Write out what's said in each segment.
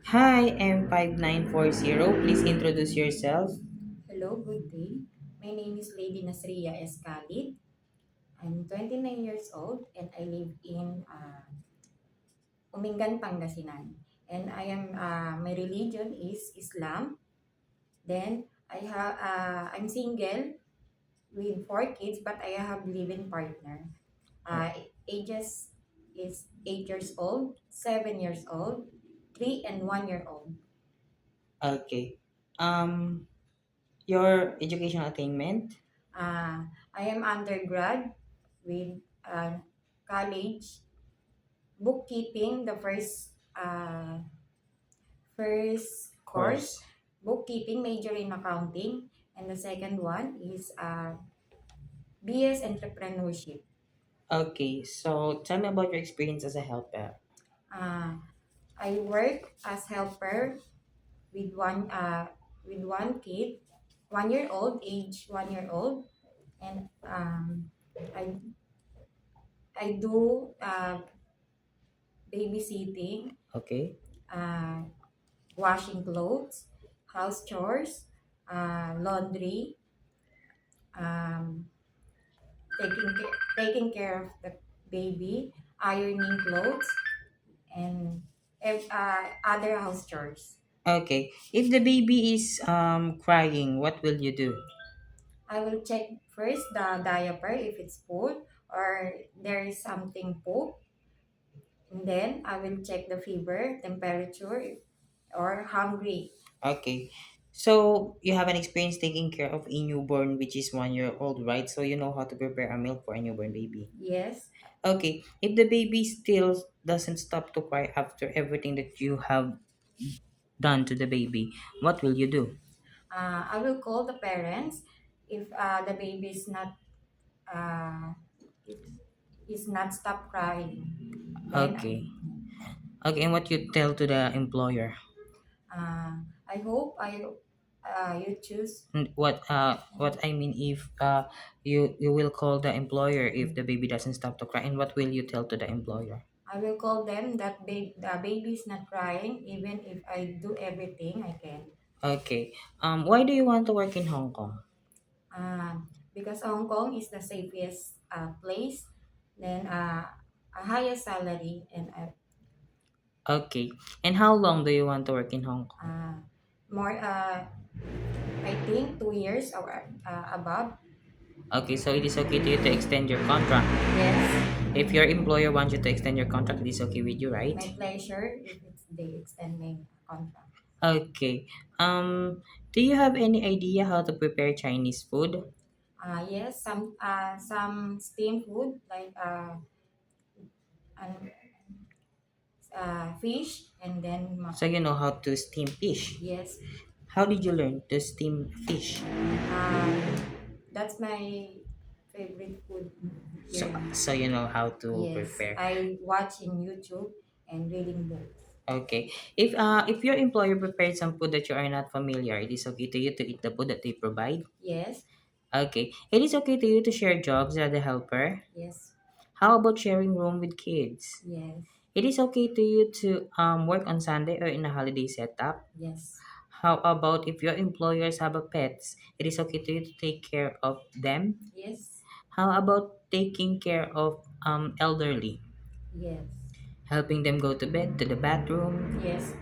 Hi, M5940. Please introduce yourself. Hello, good day. My name is Lady Nasria S. Khalid. I'm 29 years old and I live in Umingan, Pangasinan. And my religion is Islam. Then I'm single with 4 kids, but I have living partner. Uh, Ages is 8 years old, 7 years old, 3 and 1 year old. Okay. Um, your educational attainment. I am undergrad with college bookkeeping, the first course, Course. bookkeeping major in accounting, and the second one is BS entrepreneurship. Okay, so tell me about your experience as a helper. Uh, I work as helper with one kid, 1 year old, age 1 year old, and I I do babysitting, Okay. uh, washing clothes, house chores, laundry, um, taking care of the baby, ironing clothes, and other house chores. Okay. If the baby is crying, what will you do? I will check first the diaper if it's full or there is something poop, and then I will check the fever, temperature, or hungry. Okay. So you have an experience taking care of a newborn which is 1 year old, right? So you know how to prepare a milk for a newborn baby. Yes, Okay. If the baby still doesn't stop to cry after everything that you have done to the baby, what will you do? I will call the parents if the baby is not uh, if is not stop crying. Then Okay. Okay, and what you tell to the employer? I hope you choose. And what I mean if you will call the employer if the baby doesn't stop to cry, and what will you tell to the employer? I will call them that the baby is not crying even if I do everything I can. Okay. Why do you want to work in Hong Kong? Because Hong Kong is the safest place. Then a higher salary and Okay. And how long do you want to work in Hong Kong? uh, more. I think 2 years or above. Okay, so it is okay to you to extend your contract. Yes, If your employer wants you to extend your contract, it is okay with you, right? my pleasure if they extend my contract. Okay. Do you have any idea how to prepare Chinese food? Yes, some steamed food like an- fish and then So you know how to steam fish. yes, How did you learn to steam fish? that's my favorite food So, here. so you know how to Yes, prepare. I watch in YouTube and reading books. Okay. If your employer prepared some food that you are not familiar, it is okay to you to eat the food that they provide. Yes, Okay. It is okay to you to share jobs as a helper. yes, How about sharing room with kids? yes, It is okay to you to work on Sunday or in a holiday setup. yes, How about if your employers have a pets? It is okay to you to take care of them. yes, How about taking care of elderly? yes, Helping them go to bed, to the bathroom. yes,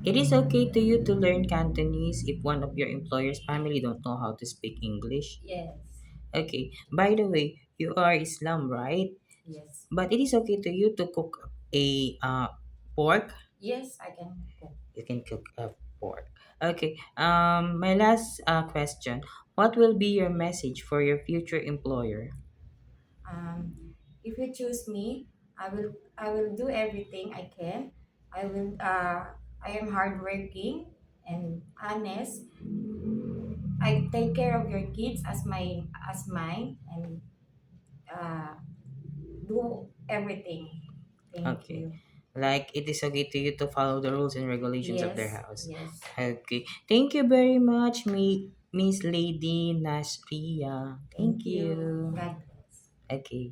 It is okay to you to learn Cantonese if one of your employer's family don't know how to speak English. yes, Okay. By the way, you are Islam, right? yes, But it is okay to you to cook a pork. yes, I can cook. You can cook a pork. Okay. My last question. What will be your message for your future employer? Um, if you choose me, I will do everything I can. I am hardworking and honest. I take care of your kids as mine and uh, do everything. Thank Okay. you. Like it is okay to you to follow the rules and regulations of their Yes, house. yes. Okay. Thank you very much, Miss Lady Nasria. Thank Thank you. you. God bless. Okay.